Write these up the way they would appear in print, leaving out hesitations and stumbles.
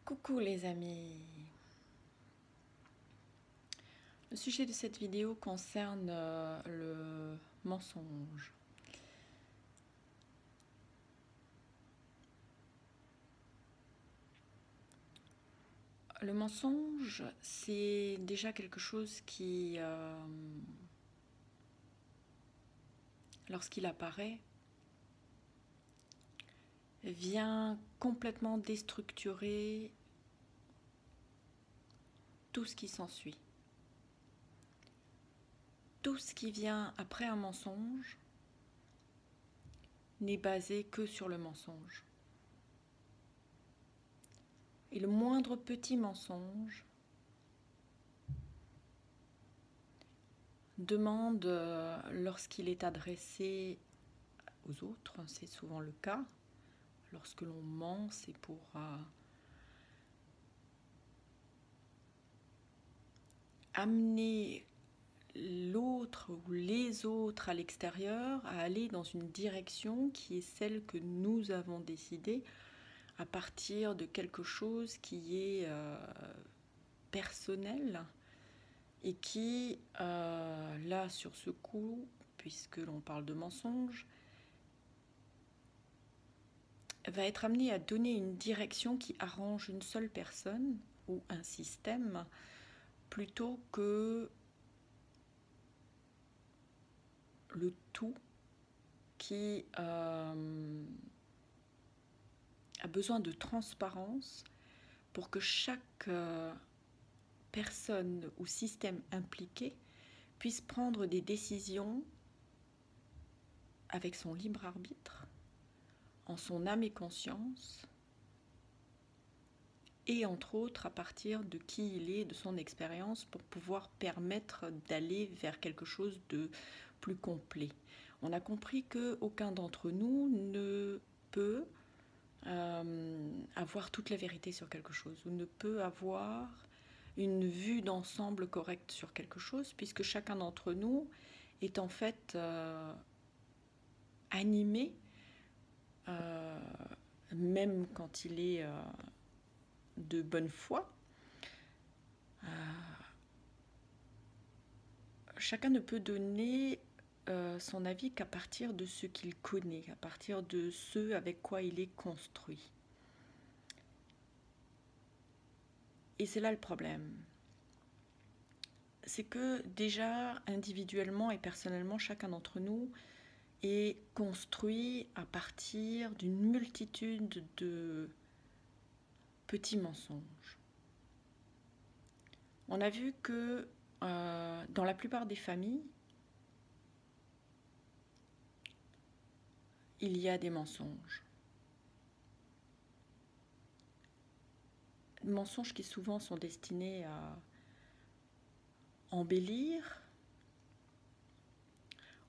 Coucou les amis. Le sujet de cette vidéo concerne le mensonge. Le mensonge, c'est déjà quelque chose qui, lorsqu'il apparaît, vient complètement déstructurer tout ce qui s'ensuit. Tout ce qui vient après un mensonge n'est basé que sur le mensonge. Et le moindre petit mensonge demande, lorsqu'il est adressé aux autres, c'est souvent le cas, lorsque l'on ment, c'est pour amener l'autre ou les autres à l'extérieur à aller dans une direction qui est celle que nous avons décidée à partir de quelque chose qui est personnel et qui, là sur ce coup, puisque l'on parle de mensonge, va être amené à donner une direction qui arrange une seule personne ou un système plutôt que le tout qui a besoin de transparence pour que chaque personne ou système impliqué puisse prendre des décisions avec son libre arbitre, en son âme et conscience, et entre autres à partir de qui il est, de son expérience, pour pouvoir permettre d'aller vers quelque chose de plus complet. On a compris qu'aucun d'entre nous ne peut avoir toute la vérité sur quelque chose, ou ne peut avoir une vue d'ensemble correcte sur quelque chose, puisque chacun d'entre nous est en fait animé, même quand il est de bonne foi. Chacun ne peut donner son avis qu'à partir de ce qu'il connaît, à partir de ce avec quoi il est construit. Et c'est là le problème. C'est que déjà, individuellement et personnellement, chacun d'entre nous est construit à partir d'une multitude de petits mensonges. On a vu que dans la plupart des familles, il y a des mensonges. Des mensonges qui souvent sont destinés à embellir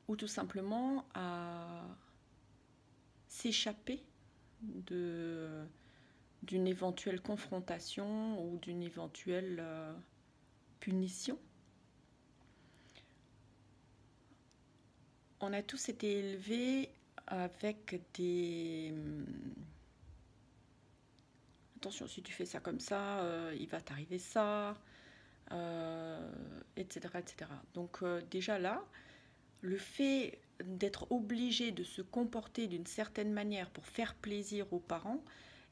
ou tout simplement à s'échapper d'une éventuelle confrontation ou d'une éventuelle punition. On a tous été élevés avec des... Attention, si tu fais ça comme ça, il va t'arriver ça, etc., etc. Donc déjà là, le fait d'être obligé de se comporter d'une certaine manière pour faire plaisir aux parents,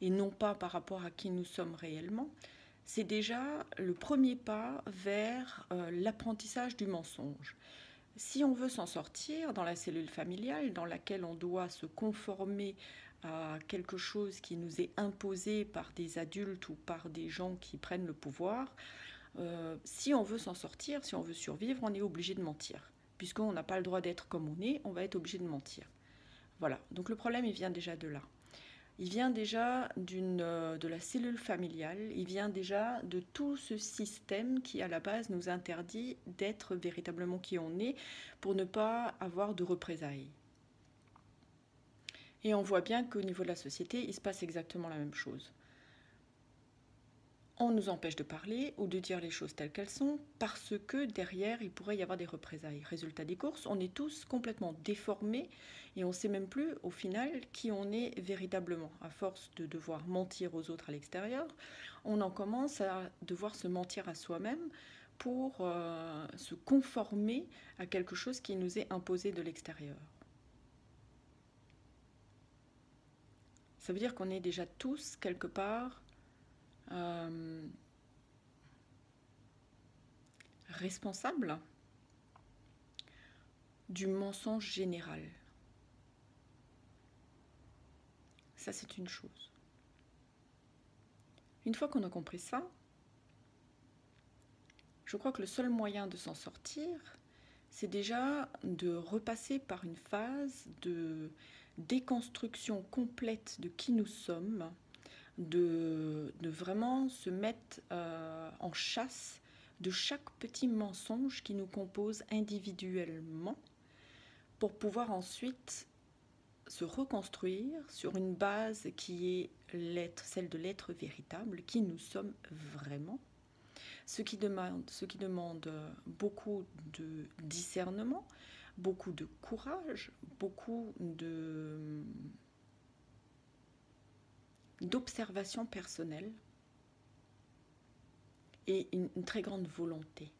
et non pas par rapport à qui nous sommes réellement, c'est déjà le premier pas vers l'apprentissage du mensonge. Si on veut s'en sortir dans la cellule familiale, dans laquelle on doit se conformer à quelque chose qui nous est imposé par des adultes ou par des gens qui prennent le pouvoir, si on veut s'en sortir, si on veut survivre, on est obligé de mentir. Puisqu'on n'a pas le droit d'être comme on va être obligé de mentir. Voilà, donc le problème, il vient déjà de là. Il vient déjà de la cellule familiale, il vient déjà de tout ce système qui, à la base, nous interdit d'être véritablement qui on est pour ne pas avoir de représailles. Et on voit bien qu'au niveau de la société, il se passe exactement la même chose. on nous empêche de parler ou de dire les choses telles qu'elles sont parce que derrière, il pourrait y avoir des représailles. Résultat des courses, on est tous complètement déformés et on ne sait même plus au final qui on est véritablement. À force de devoir mentir aux autres à l'extérieur, on en commence à devoir se mentir à soi-même pour se conformer à quelque chose qui nous est imposé de l'extérieur. Ça veut dire qu'on est déjà tous quelque part responsables du mensonge général. Ça, c'est une chose. Une fois qu'on a compris ça, je crois que le seul moyen de s'en sortir, c'est déjà de repasser par une phase de déconstruction complète de qui nous sommes, de vraiment se mettre en chasse de chaque petit mensonge qui nous compose individuellement pour pouvoir ensuite se reconstruire sur une base qui est celle de l'être véritable, qui nous sommes vraiment. Ce qui demande beaucoup de discernement, beaucoup de courage, beaucoup d'observation personnelle et une très grande volonté.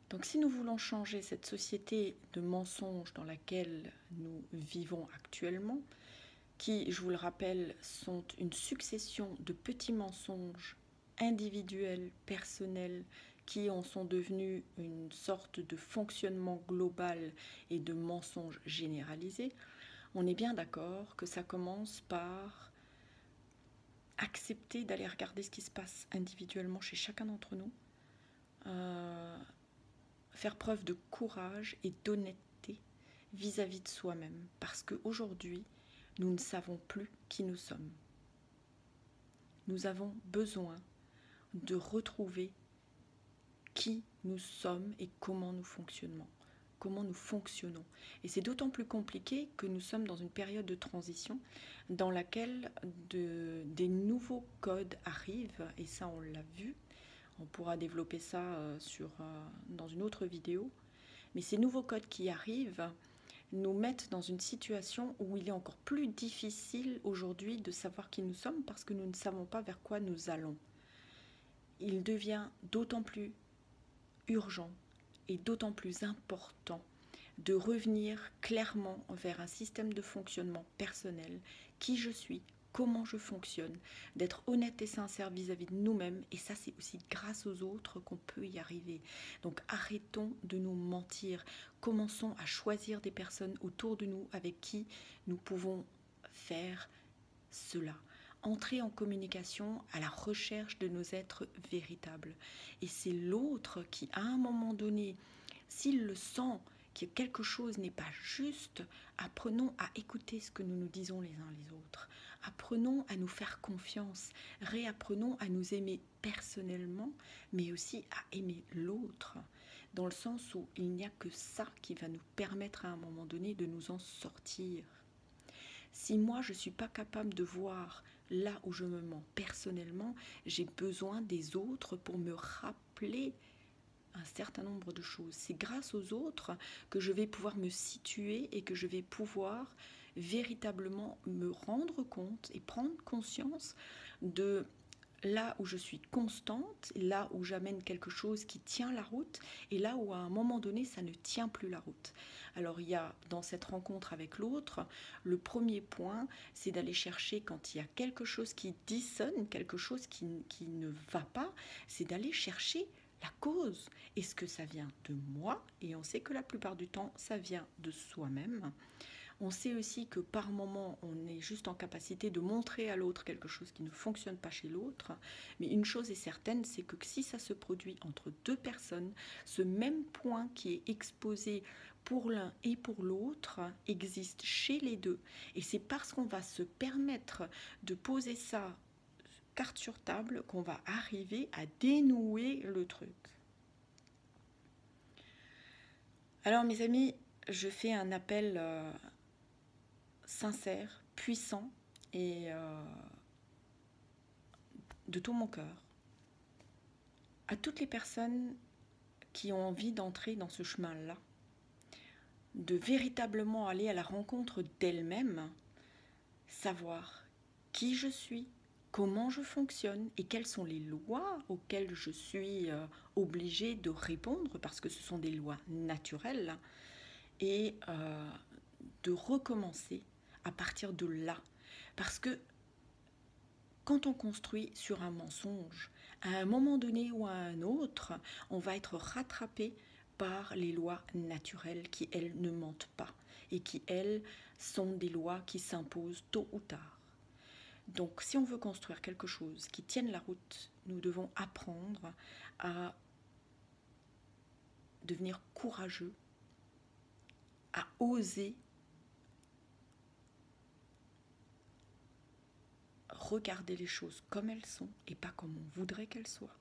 Donc si nous voulons changer cette société de mensonges dans laquelle nous vivons actuellement, qui, je vous le rappelle, sont une succession de petits mensonges individuels, personnels, qui en sont devenus une sorte de fonctionnement global et de mensonges généralisés, on est bien d'accord que ça commence par accepter d'aller regarder ce qui se passe individuellement chez chacun d'entre nous, faire preuve de courage et d'honnêteté vis-à-vis de soi-même, parce qu'aujourd'hui, nous ne savons plus qui nous sommes. Nous avons besoin de retrouver qui nous sommes et comment nous fonctionnons. Et c'est d'autant plus compliqué que nous sommes dans une période de transition dans laquelle des nouveaux codes arrivent, et ça on l'a vu, on pourra développer ça dans une autre vidéo, mais ces nouveaux codes qui arrivent nous mettent dans une situation où il est encore plus difficile aujourd'hui de savoir qui nous sommes parce que nous ne savons pas vers quoi nous allons. Il devient d'autant plus urgent et d'autant plus important de revenir clairement vers un système de fonctionnement personnel, qui je suis, comment je fonctionne, d'être honnête et sincère vis-à-vis de nous-mêmes, et ça c'est aussi grâce aux autres qu'on peut y arriver. Donc arrêtons de nous mentir, commençons à choisir des personnes autour de nous avec qui nous pouvons faire cela. Entrer en communication à la recherche de nos êtres véritables. Et c'est l'autre qui, à un moment donné, s'il le sent, que quelque chose n'est pas juste, apprenons à écouter ce que nous nous disons les uns les autres. Apprenons à nous faire confiance. Réapprenons à nous aimer personnellement, mais aussi à aimer l'autre, dans le sens où il n'y a que ça qui va nous permettre à un moment donné de nous en sortir. Si moi je ne suis pas capable de voir là où je me mens personnellement, j'ai besoin des autres pour me rappeler un certain nombre de choses. C'est grâce aux autres que je vais pouvoir me situer et que je vais pouvoir véritablement me rendre compte et prendre conscience de là où je suis constante, là où j'amène quelque chose qui tient la route, et là où à un moment donné ça ne tient plus la route. Alors il y a dans cette rencontre avec l'autre, le premier point, c'est d'aller chercher quand il y a quelque chose qui dissonne, quelque chose qui ne va pas, c'est d'aller chercher la cause. Est-ce que ça vient de moi? Et on sait que la plupart du temps, ça vient de soi-même. On sait aussi que par moment, on est juste en capacité de montrer à l'autre quelque chose qui ne fonctionne pas chez l'autre. Mais une chose est certaine, c'est que si ça se produit entre deux personnes, ce même point qui est exposé pour l'un et pour l'autre existe chez les deux. Et c'est parce qu'on va se permettre de poser ça carte sur table qu'on va arriver à dénouer le truc. Alors mes amis, je fais un appel sincère, puissant et de tout mon cœur à toutes les personnes qui ont envie d'entrer dans ce chemin-là, de véritablement aller à la rencontre d'elles-mêmes, savoir qui je suis, comment je fonctionne et quelles sont les lois auxquelles je suis obligée de répondre parce que ce sont des lois naturelles et de recommencer à partir de là. Parce que quand on construit sur un mensonge, à un moment donné ou à un autre, on va être rattrapé par les lois naturelles qui, elles, ne mentent pas et qui, elles, sont des lois qui s'imposent tôt ou tard. Donc, si on veut construire quelque chose qui tienne la route, nous devons apprendre à devenir courageux, à oser regarder les choses comme elles sont et pas comme on voudrait qu'elles soient.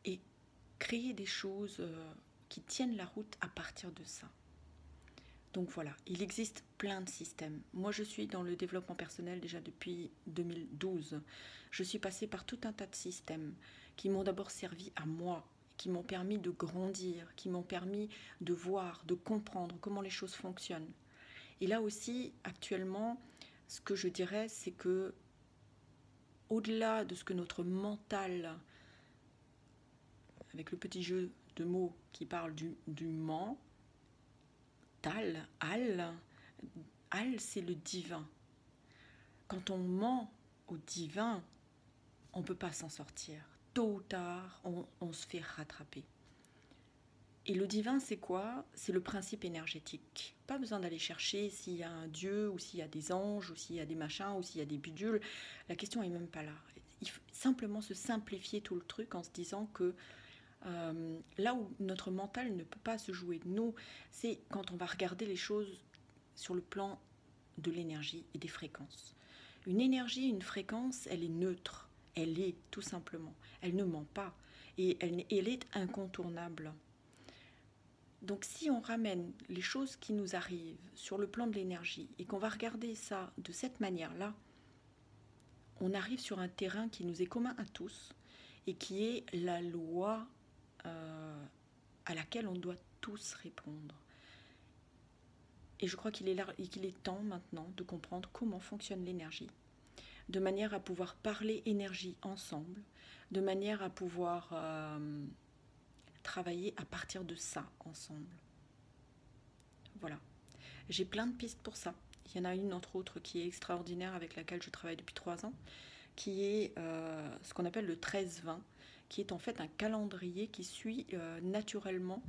Et créer des choses qui tiennent la route à partir de ça. Donc voilà, il existe plein de systèmes. Moi, je suis dans le développement personnel déjà depuis 2012. Je suis passée par tout un tas de systèmes qui m'ont d'abord servi à moi, qui m'ont permis de grandir, qui m'ont permis de voir, de comprendre comment les choses fonctionnent. Et là aussi, actuellement, ce que je dirais, c'est que au-delà de ce que notre mental, avec le petit jeu de mots qui parle du mental, al, c'est le divin. Quand on ment au divin, on ne peut pas s'en sortir. Tôt ou tard, on se fait rattraper. Et le divin, c'est quoi? C'est le principe énergétique. Pas besoin d'aller chercher s'il y a un dieu, ou s'il y a des anges, ou s'il y a des machins, ou s'il y a des bidules. La question n'est même pas là. Il faut simplement se simplifier tout le truc en se disant que là où notre mental ne peut pas se jouer de nous, c'est quand on va regarder les choses sur le plan de l'énergie et des fréquences. Une énergie, une fréquence, elle est neutre. Elle est, tout simplement. Elle ne ment pas. Et elle est incontournable. Donc si on ramène les choses qui nous arrivent sur le plan de l'énergie et qu'on va regarder ça de cette manière-là, on arrive sur un terrain qui nous est commun à tous et qui est la loi à laquelle on doit tous répondre. Et je crois qu'il est temps maintenant de comprendre comment fonctionne l'énergie, de manière à pouvoir parler énergie ensemble, de manière à pouvoir travailler à partir de ça ensemble. Voilà. J'ai plein de pistes pour ça. Il y en a une entre autres qui est extraordinaire avec laquelle je travaille depuis 3 ans, qui est ce qu'on appelle le 13-20, qui est en fait un calendrier qui suit naturellement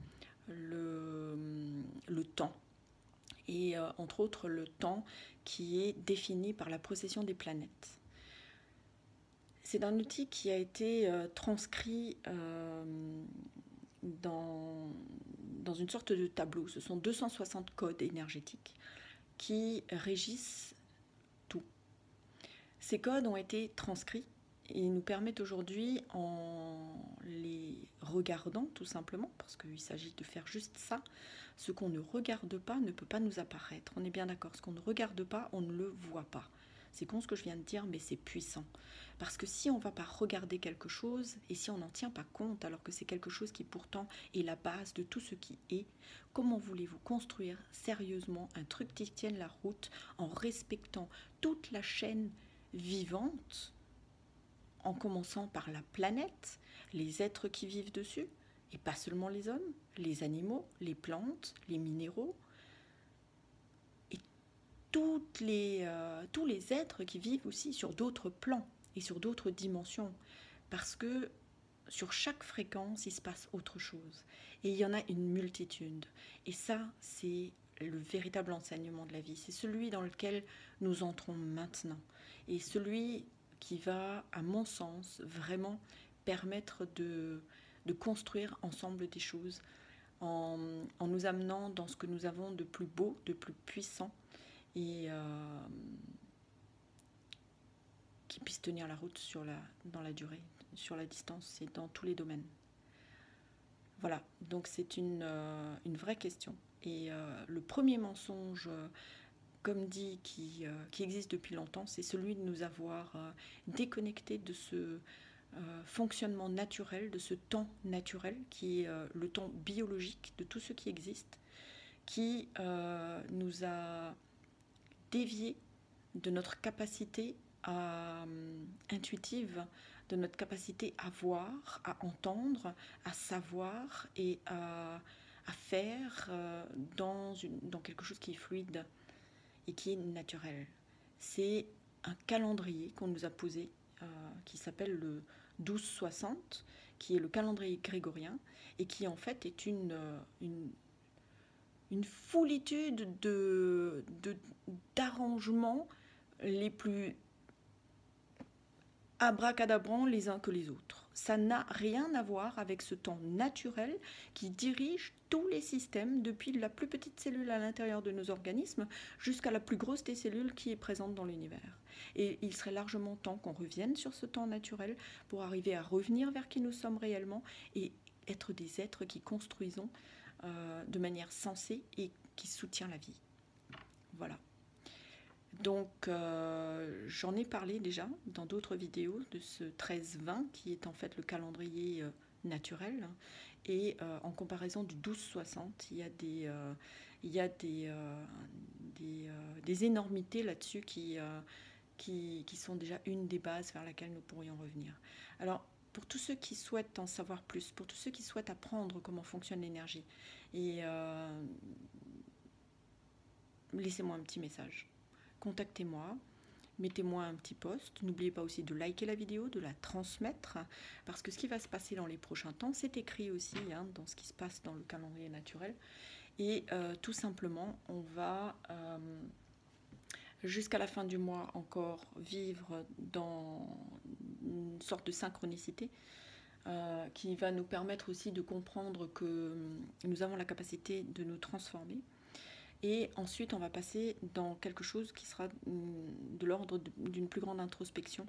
le temps. Et entre autres le temps qui est défini par la procession des planètes. C'est un outil qui a été transcrit dans une sorte de tableau. Ce sont 260 codes énergétiques qui régissent tout. Ces codes ont été transcrits et nous permettent aujourd'hui, en les regardant tout simplement, parce qu'il s'agit de faire juste ça, ce qu'on ne regarde pas ne peut pas nous apparaître. On est bien d'accord, ce qu'on ne regarde pas, on ne le voit pas. C'est con ce que je viens de dire, mais c'est puissant. Parce que si on ne va pas regarder quelque chose, et si on n'en tient pas compte, alors que c'est quelque chose qui pourtant est la base de tout ce qui est, comment voulez-vous construire sérieusement un truc qui tienne la route en respectant toute la chaîne vivante, en commençant par la planète, les êtres qui vivent dessus, et pas seulement les hommes, les animaux, les plantes, les minéraux, et tous les êtres qui vivent aussi sur d'autres plans et sur d'autres dimensions, parce que sur chaque fréquence, il se passe autre chose. Et il y en a une multitude. Et ça, c'est le véritable enseignement de la vie. C'est celui dans lequel nous entrons maintenant. Et celui qui va, à mon sens, vraiment permettre de construire ensemble des choses en nous amenant dans ce que nous avons de plus beau, de plus puissant et qui puisse tenir la route dans la durée, sur la distance et dans tous les domaines. Voilà, donc c'est une vraie question. Et le premier mensonge comme dit, qui existe depuis longtemps, c'est celui de nous avoir déconnectés de ce fonctionnement naturel, de ce temps naturel qui est le temps biologique de tout ce qui existe, qui nous a déviés de notre capacité intuitive, de notre capacité à voir, à entendre, à savoir et à faire dans quelque chose qui est fluide et qui est naturel. C'est un calendrier qu'on nous a posé qui s'appelle le 1260, qui est le calendrier grégorien et qui en fait est une foulitude d'arrangements les plus abracadabrants les uns que les autres. Ça n'a rien à voir avec ce temps naturel qui dirige tous les systèmes, depuis la plus petite cellule à l'intérieur de nos organismes jusqu'à la plus grosse des cellules qui est présente dans l'univers. Et il serait largement temps qu'on revienne sur ce temps naturel pour arriver à revenir vers qui nous sommes réellement et être des êtres qui construisons de manière sensée et qui soutient la vie. Voilà. Donc j'en ai parlé déjà dans d'autres vidéos de ce 13-20 qui est en fait le calendrier naturel, et en comparaison du 12-60, il y a des énormités là-dessus qui sont déjà une des bases vers laquelle nous pourrions revenir. Alors pour tous ceux qui souhaitent en savoir plus, pour tous ceux qui souhaitent apprendre comment fonctionne l'énergie, et laissez-moi un petit message. Contactez-moi, mettez-moi un petit post. N'oubliez pas aussi de liker la vidéo, de la transmettre, parce que ce qui va se passer dans les prochains temps, c'est écrit aussi dans ce qui se passe dans le calendrier naturel. Et tout simplement, on va, jusqu'à la fin du mois encore, vivre dans une sorte de synchronicité qui va nous permettre aussi de comprendre que nous avons la capacité de nous transformer. Et ensuite, on va passer dans quelque chose qui sera de l'ordre d'une plus grande introspection.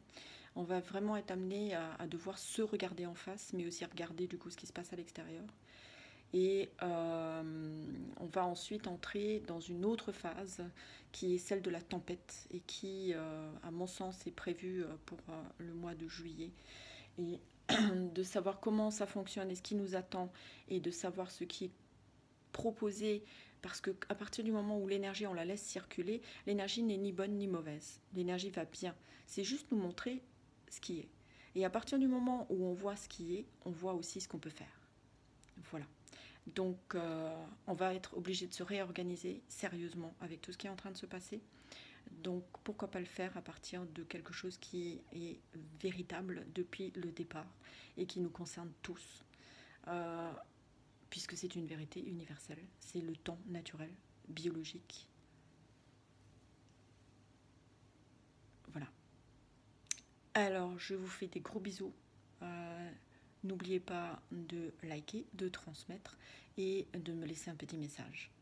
On va vraiment être amené à devoir se regarder en face, mais aussi regarder du coup ce qui se passe à l'extérieur. Et on va ensuite entrer dans une autre phase qui est celle de la tempête et qui, à mon sens, est prévue pour le mois de juillet. Et de savoir comment ça fonctionne et ce qui nous attend, et de savoir ce qui est proposé, parce qu'à partir du moment où l'énergie, on la laisse circuler, l'énergie n'est ni bonne ni mauvaise. L'énergie va bien. C'est juste nous montrer ce qui est. Et à partir du moment où on voit ce qui est, on voit aussi ce qu'on peut faire. Voilà. Donc, on va être obligé de se réorganiser sérieusement avec tout ce qui est en train de se passer. Donc, pourquoi pas le faire à partir de quelque chose qui est véritable depuis le départ et qui nous concerne tous. Puisque c'est une vérité universelle, c'est le temps naturel, biologique. Voilà. Alors, je vous fais des gros bisous. N'oubliez pas de liker, de transmettre et de me laisser un petit message.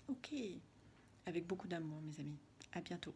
Ok, avec beaucoup d'amour, mes amis. À bientôt.